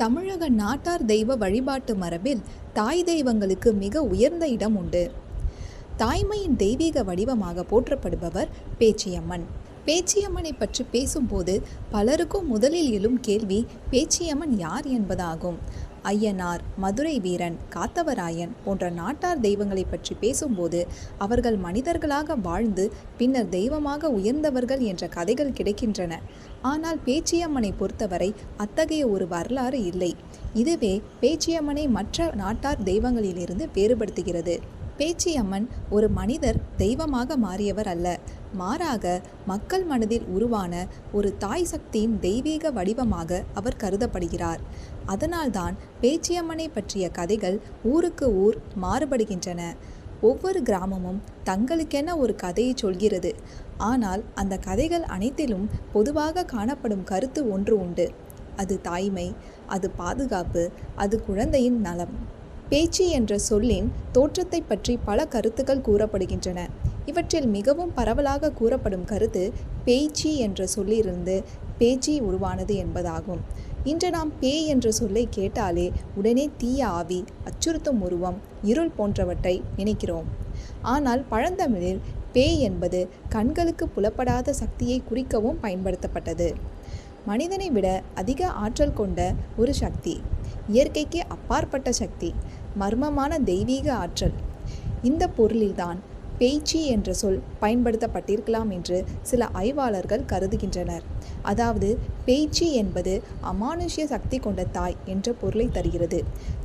தமிழக நாட்டார் தெய்வ வழிபாட்டு மரபில் தாய் தெய்வங்களுக்கு மிக உயர்ந்த இடம் உண்டு. தாய்மையின் தெய்வீக வடிவமாக போற்றப்படுபவர் பேச்சியம்மன். பேச்சியம்மனை பற்றி பேசும்போது பலருக்கும் முதலில் எழும் கேள்வி பேச்சியம்மன் யார் என்பதாகும். ஐயனார், மதுரை வீரன், காத்தவராயன் போன்ற நாட்டார் தெய்வங்களை பற்றி பேசும்போது அவர்கள் மனிதர்களாக வாழ்ந்து பின்னர் தெய்வமாக உயர்ந்தவர்கள் என்ற கதைகள் கிடைக்கின்றன. ஆனால் பேச்சியம்மனை பொறுத்தவரை அத்தகைய ஒரு வரலாறு இல்லை. இதுவே பேச்சியம்மனை மற்ற நாட்டார் தெய்வங்களிலிருந்து வேறுபடுத்துகிறது. பேச்சியம்மன் ஒரு மனிதர் தெய்வமாக மாறியவர் அல்ல, மாறாக மக்கள் மனதில் உருவான ஒரு தாய் சக்தியின் தெய்வீக வடிவமாக அவர் கருதப்படுகிறார். அதனால்தான் பேச்சியம்மனை பற்றிய கதைகள் ஊருக்கு ஊர் மாறுபடுகின்றன. ஒவ்வொரு கிராமமும் தங்களுக்கென ஒரு கதையை சொல்கிறது. ஆனால் அந்த கதைகள் அனைத்திலும் பொதுவாக காணப்படும் கருத்து ஒன்று உண்டு. அது தாய்மை, அது பாதுகாப்பு, அது குழந்தையின் நலம். பேச்சி என்ற சொல்லின் தோற்றத்தை பற்றி பல கருத்துக்கள் கூறப்படுகின்றன. இவற்றில் மிகவும் பரவலாக கூறப்படும் கருத்து பேய்ச்சி என்ற சொல்லிலிருந்து பேச்சி உருவானது என்பதாகும். இன்று நாம் பேய் என்ற சொல்லை கேட்டாலே உடனே தீய ஆவி, அச்சுறுத்தும் உருவம், இருள் போன்றவற்றை நினைக்கிறோம். ஆனால் பழந்தமிழில் பேய் என்பது கண்களுக்கு புலப்படாத சக்தியை குறிக்கவும் பயன்படுத்தப்பட்டது. மனிதனை விட அதிக ஆற்றல் கொண்ட ஒரு சக்தி, இயற்கைக்கு அப்பாற்பட்ட சக்தி, மர்மமான தெய்வீக ஆற்றல். இந்த பொருளில்தான் பேய்ச்சி என்ற சொல் பயன்படுத்தப்பட்டிருக்கலாம் என்று சில ஆய்வாளர்கள் கருதுகின்றனர். அதாவது பேய்ச்சி என்பது அமானுஷ்ய சக்தி கொண்ட தாய் என்ற பொருளை தருகிறது.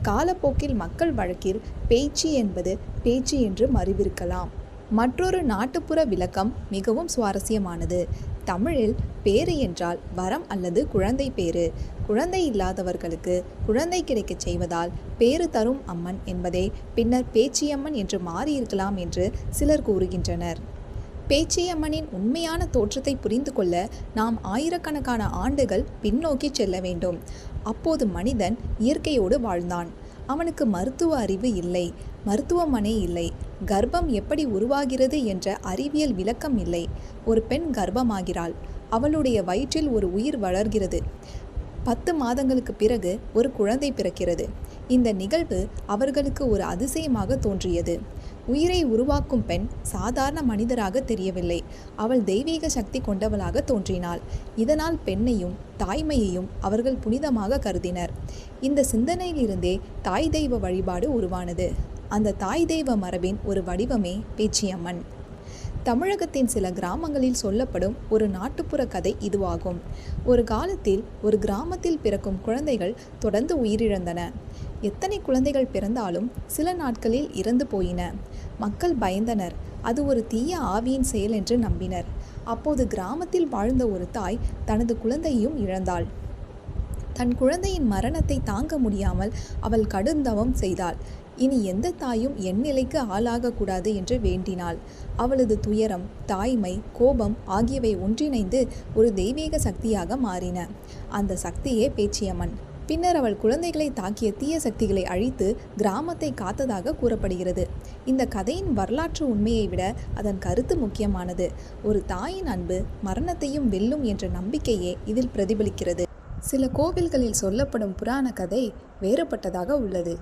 காலப்போக்கில் மக்கள் வழக்கில் பேய்ச்சி என்பது பேச்சி என்று மறிவிருக்கலாம். மற்றொரு நாட்டுப்புற விளக்கம் மிகவும் சுவாரஸ்யமானது. தமிழில் பேறு என்றால் வரம் அல்லது குழந்தை பேறு. குழந்தை இல்லாதவர்களுக்கு குழந்தை கிடைக்கச் செய்வதால் பேறு தரும் அம்மன் என்பதே பின்னர் பேச்சியம்மன் என்று மாறியிருக்கலாம் என்று சிலர் கூறுகின்றனர். பேச்சியம்மனின் உண்மையான தோற்றத்தை புரிந்து கொள்ள நாம் ஆயிரக்கணக்கான ஆண்டுகள் பின்னோக்கி செல்ல வேண்டும். அப்போது மனிதன் இயற்கையோடு வாழ்ந்தான். அவனுக்கு மருத்துவ அறிவு இல்லை, மருத்துவமனை இல்லை, கர்ப்பம் எப்படி உருவாகிறது என்ற அறிவியல் விளக்கம் இல்லை. ஒரு பெண் கர்ப்பமாகிறாள், அவளுடைய வயிற்றில் ஒரு உயிர் வளர்கிறது. 10 மாதங்களுக்கு பிறகு ஒரு குழந்தை பிறக்கிறது. இந்த நிகழ்வு அவர்களுக்கு ஒரு அதிசயமாக தோன்றியது. உயிரை உருவாக்கும் பெண் சாதாரண மனிதராக தெரியவில்லை, அவள் தெய்வீக சக்தி கொண்டவளாக தோன்றினாள். இதனால் பெண்ணையும் தாய்மையையும் அவர்கள் புனிதமாக கருதினர். இந்த சிந்தனையிலிருந்தே தாய் தெய்வ வழிபாடு உருவானது. அந்த தாய் தெய்வ மரபின் ஒரு வடிவமே பேச்சியம்மன். தமிழகத்தின் சில கிராமங்களில் சொல்லப்படும் ஒரு நாட்டுப்புற கதை இதுவாகும். ஒரு காலத்தில் ஒரு கிராமத்தில் பிறக்கும் குழந்தைகள் தொடர்ந்து உயிரிழந்தன. எத்தனை குழந்தைகள் பிறந்தாலும் சில நாட்களில் இறந்து போயின. மக்கள் பயந்தனர். அது ஒரு தீய ஆவியின் செயல் என்று நம்பினர். அப்போது கிராமத்தில் வாழ்ந்த ஒரு தாய் தனது குழந்தையையும் இழந்தாள். தன் குழந்தையின் மரணத்தை தாங்க முடியாமல் அவள் கடுந்தவம் செய்தாள். இனி எந்த தாயும் என் நிலைக்கு ஆளாகக்கூடாது என்று வேண்டினாள். அவளது துயரம், தாய்மை, கோபம் ஆகியவை ஒன்றிணைந்து ஒரு தெய்வீக சக்தியாக மாறின. அந்த சக்தியே பேச்சியம்மன். பின்னர் அவள் குழந்தைகளை தாக்கிய தீய சக்திகளை அழித்து கிராமத்தை காத்ததாக கூறப்படுகிறது. இந்த கதையின் வரலாற்று உண்மையை விட அதன் கருத்து முக்கியமானது. ஒரு தாயின் அன்பு மரணத்தையும் வெல்லும் என்ற நம்பிக்கையே இதில் பிரதிபலிக்கிறது. சில கோவில்களில் சொல்லப்படும் புராண கதை வேறுபட்டதாக உள்ளது.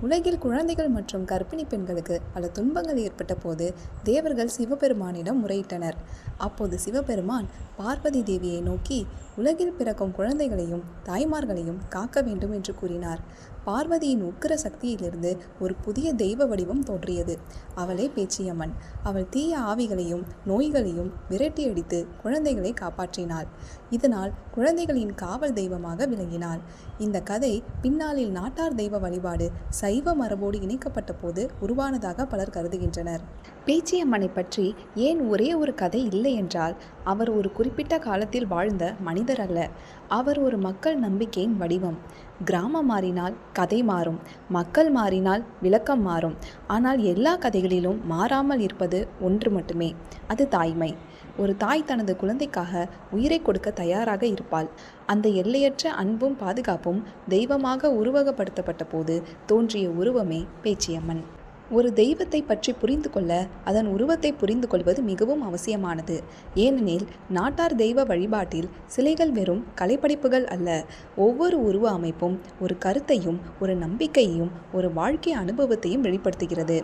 உலகில் குழந்தைகள் மற்றும் கர்ப்பிணி பெண்களுக்கு பல துன்பங்கள் ஏற்பட்ட போது தேவர்கள் சிவபெருமானிடம் முறையிட்டனர். அப்போது சிவபெருமான் பார்வதி தேவியை நோக்கி உலகில் பிறக்கும் குழந்தைகளையும் தாய்மார்களையும் காக்க வேண்டும் என்று கூறினார். பார்வதியின் உக்கிர சக்தியிலிருந்து ஒரு புதிய தெய்வ வடிவம் தோன்றியது. அவளே பேச்சியம்மன். அவள் தீய ஆவிகளையும் நோய்களையும் விரட்டியடித்து குழந்தைகளை காப்பாற்றினாள். இதனால் குழந்தைகளின் காவல் தெய்வமாக விளங்கினாள். இந்த கதை பின்னாளில் நாட்டார் தெய்வ வழிபாடு சைவ மரபோடு இணைக்கப்பட்ட போது உருவானதாக பலர் கருதுகின்றனர். பேச்சியம்மனை பற்றி ஏன் ஒரே ஒரு கதை இல்லை என்றால், அவர் ஒரு குறிப்பிட்ட காலத்தில் வாழ்ந்த மனிதர் அல்ல. அவர் ஒரு மக்கள் நம்பிக்கையின் வடிவம். கிராமம் மாறினால் கதை மாறும், மக்கள் மாறினால் விளக்கம் மாறும். ஆனால் எல்லா கதைகளிலும் மாறாமல் இருப்பது ஒன்று மட்டுமே, அது தாய்மை. ஒரு தாய் தனது குழந்தைக்காக உயிரை கொடுக்க தயாராக இருப்பாள். அந்த எல்லையற்ற அன்பும் பாதுகாப்பும் தெய்வமாக உருவகப்படுத்தப்பட்ட போது தோன்றிய உருவமே பேச்சியம்மன். ஒரு தெய்வத்தை பற்றி புரிந்து கொள்ள அதன் உருவத்தை புரிந்து கொள்வது மிகவும் அவசியமானது. ஏனெனில் நாட்டார் தெய்வ வழிபாட்டில் சிலைகள் வெறும் கலைப்படைப்புகள் அல்ல. ஒவ்வொரு உருவ அமைப்பும் ஒரு கருத்தையும் ஒரு நம்பிக்கையையும் ஒரு வாழ்க்கை அனுபவத்தையும் வெளிப்படுத்துகிறது.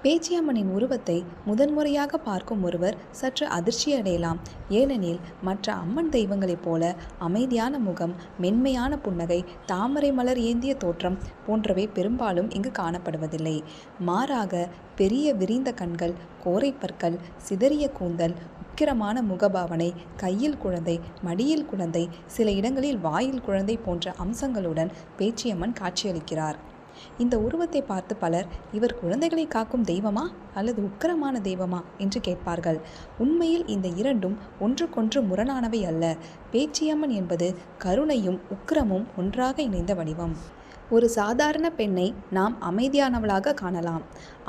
பேச்சியம்மனின் உருவத்தை முதன்முறையாக பார்க்கும் ஒருவர் சற்று அதிர்ச்சி அடையலாம். ஏனெனில் மற்ற அம்மன் தெய்வங்களைப் போல அமைதியான முகம், மென்மையான புன்னகை, தாமரை மலர் ஏந்திய தோற்றம் போன்றவை பெரும்பாலும் இங்கு காணப்படுவதில்லை. மாறாக பெரிய விரிந்த கண்கள், கோரை பற்கள், சிதறிய கூந்தல், உக்கிரமான முகபாவனை, கையில் குழந்தை, மடியில் குழந்தை, சில இடங்களில் வாயில் குழந்தை போன்ற அம்சங்களுடன் பேச்சியம்மன் காட்சியளிக்கிறார். இந்த உருவத்தை பார்த்து பலர், இவர் குழந்தைகளை காக்கும் தெய்வமா அல்லது உக்கிரமான தெய்வமா என்று கேட்பார்கள். உண்மையில் இந்த இரண்டும் ஒன்றுக்கொன்று முரணானவை அல்ல. பேச்சியம்மன் என்பது கருணையும் உக்கிரமும் ஒன்றாக இணைந்த வடிவம். ஒரு சாதாரண பெண்ணை நாம் அமைதியானவளாக காணலாம்.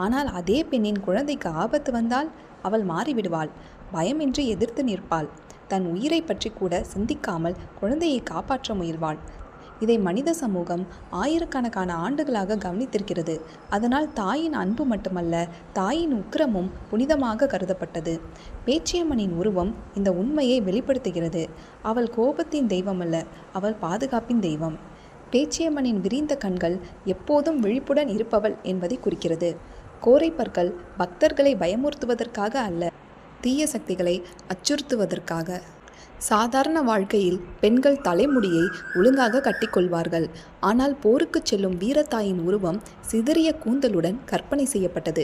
ஆனால் அதே பெண்ணின் குழந்தைக்கு ஆபத்து வந்தால் அவள் மாறிவிடுவாள். பயமின்றி எதிர்த்து நிற்பாள். தன் உயிரை பற்றி கூட சிந்திக்காமல் குழந்தையை காப்பாற்ற முயல்வாள். இதை மனித சமூகம் ஆயிரக்கணக்கான ஆண்டுகளாக கவனித்திருக்கிறது. அதனால் தாயின் அன்பு மட்டுமல்ல, தாயின் உக்கிரமும் புனிதமாக கருதப்பட்டது. பேச்சியம்மனின் உருவம் இந்த உண்மையை வெளிப்படுத்துகிறது. அவள் கோபத்தின் தெய்வமல்ல, அவள் பாதுகாப்பின் தெய்வம். பேச்சியம்மனின் விரிந்த கண்கள் எப்போதும் விழிப்புடன் இருப்பவள் என்பதை குறிக்கிறது. கோரை பற்கள் பக்தர்களை பயமுறுத்துவதற்காக அல்ல, தீய சக்திகளை அச்சுறுத்துவதற்காக. சாதாரண வாழ்க்கையில் பெண்கள் தலைமுடியை ஒழுங்காக கட்டிக்கொள்வார்கள். ஆனால் போருக்கு செல்லும் வீரத்தாயின் உருவம் சிதறிய கூந்தலுடன் கற்பனை செய்யப்பட்டது.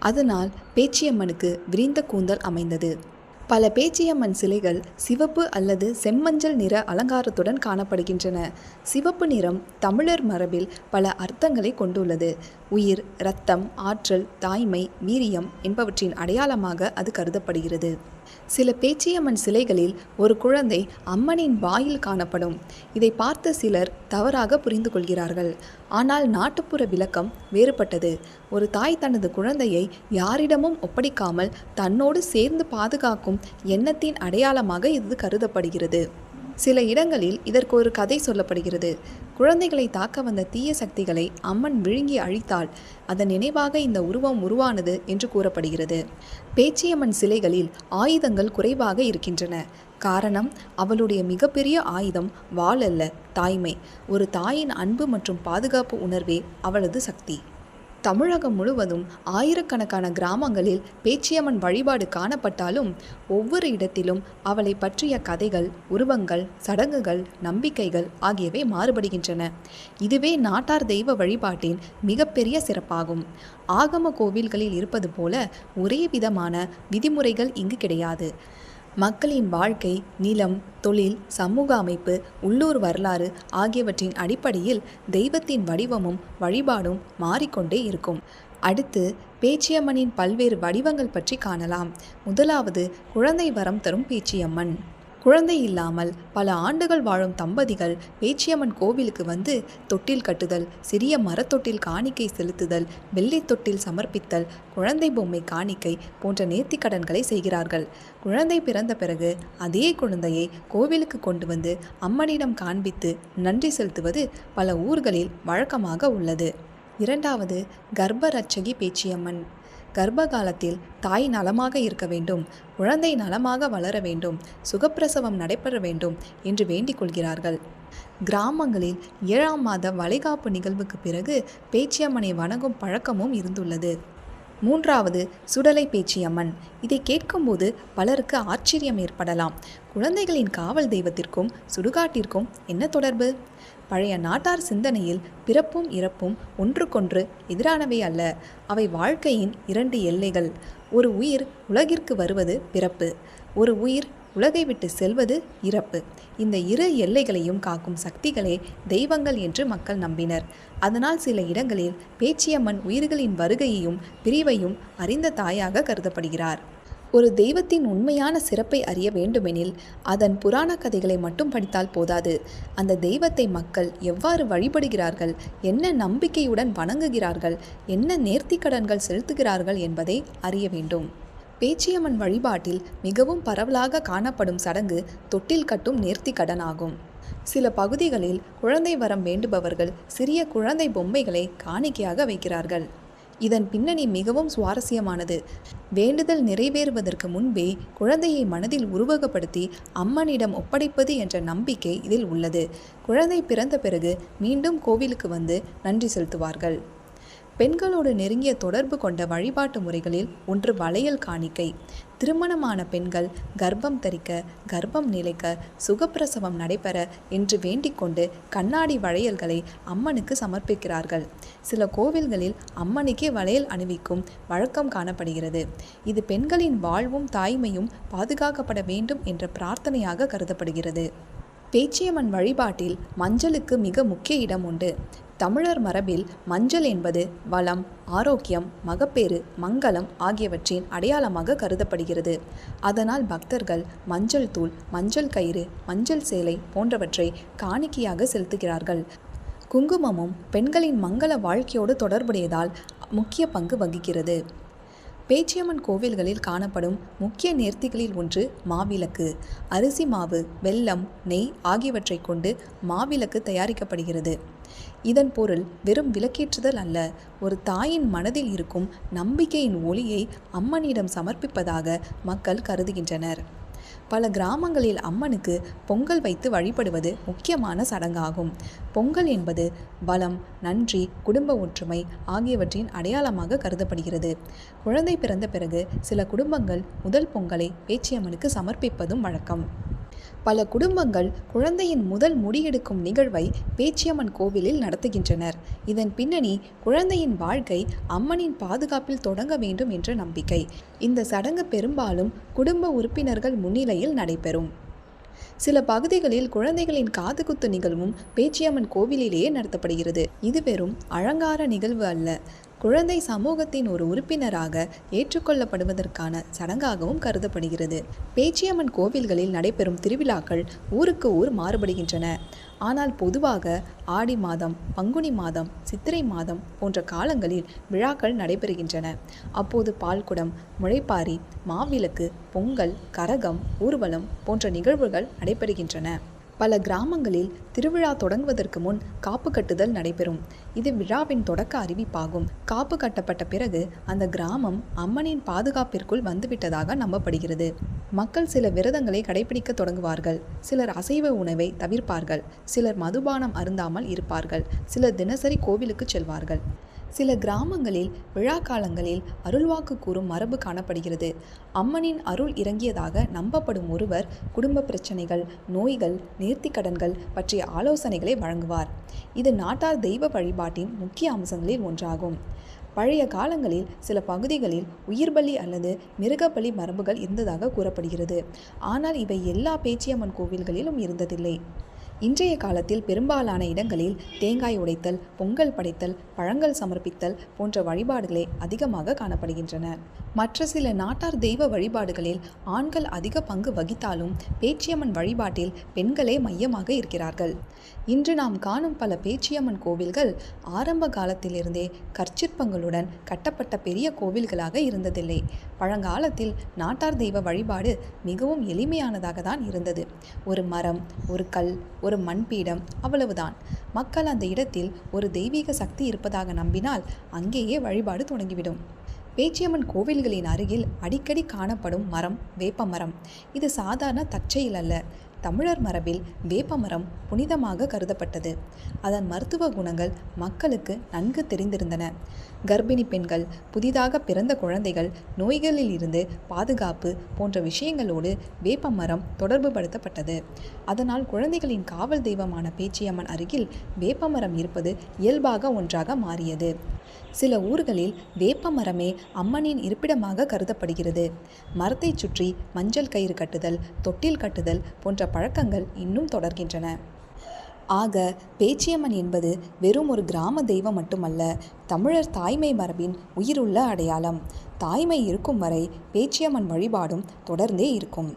அதனால் பேச்சியம்மனுக்கு விரிந்த கூந்தல் அமைந்தது. பல பேச்சியம்மன் சிலைகள் சிவப்பு அல்லது செம்மஞ்சள் நிற அலங்காரத்துடன் காணப்படுகின்றன. சிவப்பு நிறம் தமிழர் மரபில் பல அர்த்தங்களை கொண்டுள்ளது. உயிர், இரத்தம், ஆற்றல், தாய்மை, வீரியம் என்பவற்றின் அடையாளமாக அது கருதப்படுகிறது. சில பேச்சியம்மன் சிலைகளில் ஒரு குழந்தை அம்மனின் வாயில் காணப்படும். இதை பார்த்த சிலர் தவறாக புரிந்து கொள்கிறார்கள். ஆனால் நாட்டுப்புற விளக்கம் வேறுபட்டது. ஒரு தாய் தனது குழந்தையை யாரிடமும் ஒப்படைக்காமல் தன்னோடு சேர்ந்து பாதுகாக்கும் எண்ணத்தின் அடையாளமாக இது கருதப்படுகிறது. சில இடங்களில் இதற்கு ஒரு கதை சொல்லப்படுகிறது. குழந்தைகளை தாக்க வந்த தீய சக்திகளை அம்மன் விழுங்கி அழித்தாள். அதன் நினைவாக இந்த உருவம் உருவானது என்று கூறப்படுகிறது. பேச்சியம்மன் சிலைகளில் ஆயுதங்கள் குறைவாக இருக்கின்றன. காரணம், அவளுடைய மிகப்பெரிய ஆயுதம் வாள் அல்ல, தாய்மை. ஒரு தாயின் அன்பு மற்றும் பாதுகாப்பு உணர்வே அவளது சக்தி. தமிழகம் முழுவதும் ஆயிரக்கணக்கான கிராமங்களில் பேச்சியம்மன் வழிபாடு காணப்பட்டாலும் ஒவ்வொரு இடத்திலும் அவளை பற்றிய கதைகள், உருவங்கள், சடங்குகள், நம்பிக்கைகள் ஆகியவை மாறுபடுகின்றன. இதுவே நாட்டார் தெய்வ வழிபாட்டின் மிகப்பெரிய சிறப்பாகும். ஆகம கோவில்களில் இருப்பது போல ஒரே விதமான விதிமுறைகள் இங்கு கிடையாது. மக்களின் வாழ்க்கை, நிலம், தொழில், சமூக அமைப்பு, உள்ளூர் வரலாறு ஆகியவற்றின் அடிப்படையில் தெய்வத்தின் வடிவமும் வழிபாடும் மாறிக்கொண்டே இருக்கும். அடுத்து பேச்சியம்மனின் பல்வேறு வடிவங்கள் பற்றி காணலாம். முதலாவது, குழந்தை வரம் தரும் பேச்சியம்மன். குழந்தை இல்லாமல் பல ஆண்டுகள் வாழும் தம்பதிகள் பேச்சியம்மன் கோவிலுக்கு வந்து தொட்டில் கட்டுதல், சிறிய மரத்தொட்டில் காணிக்கை செலுத்துதல், வெள்ளை தொட்டில் சமர்ப்பித்தல், குழந்தை பொம்மை காணிக்கை போன்ற நேர்த்திக்கடன்களை செய்கிறார்கள். குழந்தை பிறந்த பிறகு அதே குழந்தையை கோவிலுக்கு கொண்டு வந்து அம்மனிடம் காண்பித்து நன்றி செலுத்துவது பல ஊர்களில் வழக்கமாக உள்ளது. இரண்டாவது, கர்ப்பரட்சகி பேச்சியம்மன். கர்ப்ப காலத்தில் தாய் நலமாக இருக்க வேண்டும், குழந்தை நலமாக வளர வேண்டும், சுகப்பிரசவம் நடைபெற வேண்டும் என்று வேண்டிக் கொள்கிறார்கள். கிராமங்களில் 7ஆம் மாத வளைகாப்பு நிகழ்வுக்கு பிறகு பேச்சியம்மனை வணங்கும் பழக்கமும் இருந்துள்ளது. மூன்றாவது, சுடலை பேச்சியம்மன். இதை கேட்கும்போது பலருக்கு ஆச்சரியம் ஏற்படலாம். குழந்தைகளின் காவல் தெய்வத்திற்கும் சுடுகாட்டிற்கும் என்ன தொடர்பு? பழைய நாட்டார் சிந்தனையில் பிறப்பும் இறப்பும் ஒன்றுக்கொன்று எதிரானவை அல்ல. அவை வாழ்க்கையின் 2 எல்லைகள். ஒரு உயிர் உலகிற்கு வருவது பிறப்பு, ஒரு உயிர் உலகை விட்டு செல்வது இறப்பு. இந்த 2 எல்லைகளையும் காக்கும் சக்திகளே தெய்வங்கள் என்று மக்கள் நம்பினர். அதனால் சில இடங்களில் பேச்சியம்மன் உயிர்களின் வருகையையும் பிரிவையும் அறிந்த தாயாக கருதப்படுகிறார். ஒரு தெய்வத்தின் உண்மையான சிறப்பை அறிய வேண்டுமெனில் அதன் புராண கதைகளை மட்டும் படித்தால் போதாது. அந்த தெய்வத்தை மக்கள் எவ்வாறு வழிபடுகிறார்கள், என்ன நம்பிக்கையுடன் வணங்குகிறார்கள், என்ன நேர்த்திக்கடன்கள் செலுத்துகிறார்கள் என்பதை அறிய வேண்டும். பேச்சியம்மன் வழிபாட்டில் மிகவும் பரவலாக காணப்படும் சடங்கு தொட்டில் கட்டும் நேர்த்திக்கடன் ஆகும். சில பகுதிகளில் குழந்தை வரம் வேண்டுபவர்கள் சிறிய குழந்தை பொம்மைகளை காணிக்கையாக வைக்கிறார்கள். இதன் பின்னணி மிகவும் சுவாரஸ்யமானது. வேண்டுதல் நிறைவேறுவதற்கு முன்பே குழந்தையை மனதில் உருவகப்படுத்தி அம்மனிடம் ஒப்படைப்பது என்ற நம்பிக்கை இதில் உள்ளது. குழந்தை பிறந்த பிறகு மீண்டும் கோவிலுக்கு வந்து நன்றி செலுத்துவார்கள். பெண்களோடு நெருங்கிய தொடர்பு கொண்ட வழிபாட்டு முறைகளில் ஒன்று வளையல் காணிக்கை. திருமணமான பெண்கள் கர்ப்பம் தரிக்க, கர்ப்பம் நிலைக்க, சுகப்பிரசவம் நடைபெற என்று வேண்டிக் கொண்டு கண்ணாடி வளையல்களை அம்மனுக்கு சமர்ப்பிக்கிறார்கள். சில கோவில்களில் அம்மனுக்கே வளையல் அணிவிக்கும் வழக்கம் காணப்படுகிறது. இது பெண்களின் வாழ்வும் தாய்மையும் பாதுகாக்கப்பட வேண்டும் என்ற பிரார்த்தனையாக கருதப்படுகிறது. பேச்சியம்மன் வழிபாட்டில் மஞ்சளுக்கு மிக முக்கிய இடம் உண்டு. தமிழர் மரபில் மஞ்சள் என்பது வளம், ஆரோக்கியம், மகப்பேறு, மங்களம் ஆகியவற்றின் அடையாளமாக கருதப்படுகிறது. அதனால் பக்தர்கள் மஞ்சள் தூள், மஞ்சள் கயிறு, மஞ்சள் சேலை போன்றவற்றை காணிக்கையாக செலுத்துகிறார்கள். குங்குமமும் பெண்களின் மங்கள வாழ்க்கையோடு தொடர்புடையதால் முக்கிய பங்கு வகிக்கிறது. பேச்சியம்மன் கோவில்களில் காணப்படும் முக்கிய நேர்த்திகளில் ஒன்று மாவிளக்கு. அரிசி மாவு, வெல்லம், நெய் ஆகியவற்றை கொண்டு மாவிளக்கு தயாரிக்கப்படுகிறது. இதன் பொருள் வெறும் விளக்கேற்றுதல் அல்ல, ஒரு தாயின் மனதில் இருக்கும் நம்பிக்கையின் ஒளியை அம்மனிடம் சமர்ப்பிப்பதாக மக்கள் கருதுகின்றனர். பல கிராமங்களில் அம்மனுக்கு பொங்கல் வைத்து வழிபடுவது முக்கியமான சடங்காகும். பொங்கல் என்பது பலம், நன்றி, குடும்ப ஒற்றுமை ஆகியவற்றின் அடையாளமாக கருதப்படுகிறது. குழந்தை பிறந்த பிறகு சில குடும்பங்கள் முதல் பொங்கலை பேச்சியம்மனுக்கு சமர்ப்பிப்பதும் வழக்கம். பல குடும்பங்கள் குழந்தையின் முதல் முடியெடுக்கும் நிகழ்வை பேச்சியம்மன் கோவிலில் நடத்துகின்றனர். இதன் பின்னணி குழந்தையின் வாழ்க்கை அம்மனின் பாதுகாப்பில் தொடங்க வேண்டும் என்ற நம்பிக்கை. இந்த சடங்கு பெரும்பாலும் குடும்ப உறுப்பினர்கள் முன்னிலையில் நடைபெறும். சில பகுதிகளில் குழந்தைகளின் காதுகுத்து நிகழ்வும் பேச்சியம்மன் கோவிலிலேயே நடத்தப்படுகிறது. இது வெறும் அலங்கார நிகழ்வு அல்ல, குழந்தை சமூகத்தின் ஒரு உறுப்பினராக ஏற்றுக்கொள்ளப்படுவதற்கான சடங்காகவும் கருதப்படுகிறது. பேச்சியம்மன் கோவில்களில் நடைபெறும் திருவிழாக்கள் ஊருக்கு ஊர் மாறுபடுகின்றன. ஆனால் பொதுவாக ஆடி மாதம், பங்குனி மாதம், சித்திரை மாதம் போன்ற காலங்களில் விழாக்கள் நடைபெறுகின்றன. அப்போது பால்குடம், முளைப்பாரி, மாவிளக்கு, பொங்கல், கரகம், ஊர்வலம் போன்ற நிகழ்வுகள் நடைபெறுகின்றன. பல கிராமங்களில் திருவிழா தொடங்குவதற்கு முன் காப்பு கட்டுதல் நடைபெறும். இது விழாவின் தொடக்க அறிவிப்பாகும். காப்பு கட்டப்பட்ட பிறகு அந்த கிராமம் அம்மனின் பாதுகாப்பிற்குள் வந்துவிட்டதாக நம்பப்படுகிறது. மக்கள் சில விரதங்களை கடைபிடிக்க தொடங்குவார்கள். சிலர் அசைவ உணவை தவிர்ப்பார்கள், சிலர் மதுபானம் அருந்தாமல் இருப்பார்கள், சிலர் தினசரி கோவிலுக்கு செல்வார்கள். சில கிராமங்களில் விழா காலங்களில் அருள்வாக்கு கூறும் மரபு காணப்படுகிறது. அம்மனின் அருள் இறங்கியதாக நம்பப்படும் ஒருவர் குடும்ப பிரச்சனைகள், நோய்கள், நேர்த்திக்கடன்கள் பற்றிய ஆலோசனைகளை வழங்குவார். இது நாட்டார் தெய்வ வழிபாட்டின் முக்கிய அம்சங்களில் ஒன்றாகும். பழைய காலங்களில் சில பகுதிகளில் உயிர்பலி அல்லது மிருகபலி மரபுகள் இருந்ததாக கூறப்படுகிறது. ஆனால் இவை எல்லா பேச்சியம்மன் கோவில்களிலும் இருந்ததில்லை. இன்றைய காலத்தில் பெரும்பாலான இடங்களில் தேங்காய் உடைத்தல், பொங்கல் படைத்தல், பழங்கள் சமர்ப்பித்தல் போன்ற வழிபாடுகளே அதிகமாக காணப்படுகின்றன. மற்ற சில நாட்டார் தெய்வ வழிபாடுகளில் ஆண்கள் அதிக பங்கு வகித்தாலும் பேச்சியம்மன் வழிபாட்டில் பெண்களே மையமாக இருக்கிறார்கள். இன்று நாம் காணும் பல பேச்சியம்மன் கோவில்கள் ஆரம்ப காலத்திலிருந்தே கற்சிற்பங்களுடன் கட்டப்பட்ட பெரிய கோவில்களாக இருந்ததில்லை. பழங்காலத்தில் நாட்டார் தெய்வ வழிபாடு மிகவும் எளிமையானதாக தான் இருந்தது. ஒரு மரம், ஒரு கல், ஒரு மண்பீடம், அவ்வளவுதான். மக்கள் அந்த இடத்தில் ஒரு தெய்வீக சக்தி இருப்பதாக நம்பினால் அங்கேயே வழிபாடு தொடங்கிவிடும். பேச்சியம்மன் கோவில்களின் அருகில் அடிக்கடி காணப்படும் மரம் வேப்பமரம். இது சாதாரண தற்செயல் அல்ல. தமிழர் மரபில் வேப்பமரம் புனிதமாக கருதப்பட்டது. அதன் மருத்துவ குணங்கள் மக்களுக்கு நன்கு தெரிந்திருந்தன. கர்ப்பிணி பெண்கள், புதிதாக பிறந்த குழந்தைகள் நோய்களில் இருந்து பாதுகாப்பு போன்ற விஷயங்களோடு வேப்பமரம் தொடர்பு படுத்தப்பட்டது. அதனால் குழந்தைகளின் காவல் தெய்வமான பேச்சியம்மன் அருகில் வேப்பமரம் இருப்பது இயல்பாக ஒன்றாக மாறியது. சில ஊர்களில் வேப்பமரமே அம்மனின் இருப்பிடமாக கருதப்படுகிறது. மரத்தை சுற்றி மஞ்சள் கயிறு கட்டுதல், தொட்டில் கட்டுதல் போன்ற பழக்கங்கள் இன்னும் தொடர்கின்றன. ஆக பேச்சியம்மன் என்பது வெறும் ஒரு கிராம தெய்வம் மட்டுமல்ல, தமிழர் தாய்மை மரபின் உயிருள்ள அடையாளம். தாய்மை இருக்கும் வரை பேச்சியம்மன் வழிபாடும் தொடர்ந்தே இருக்கும்.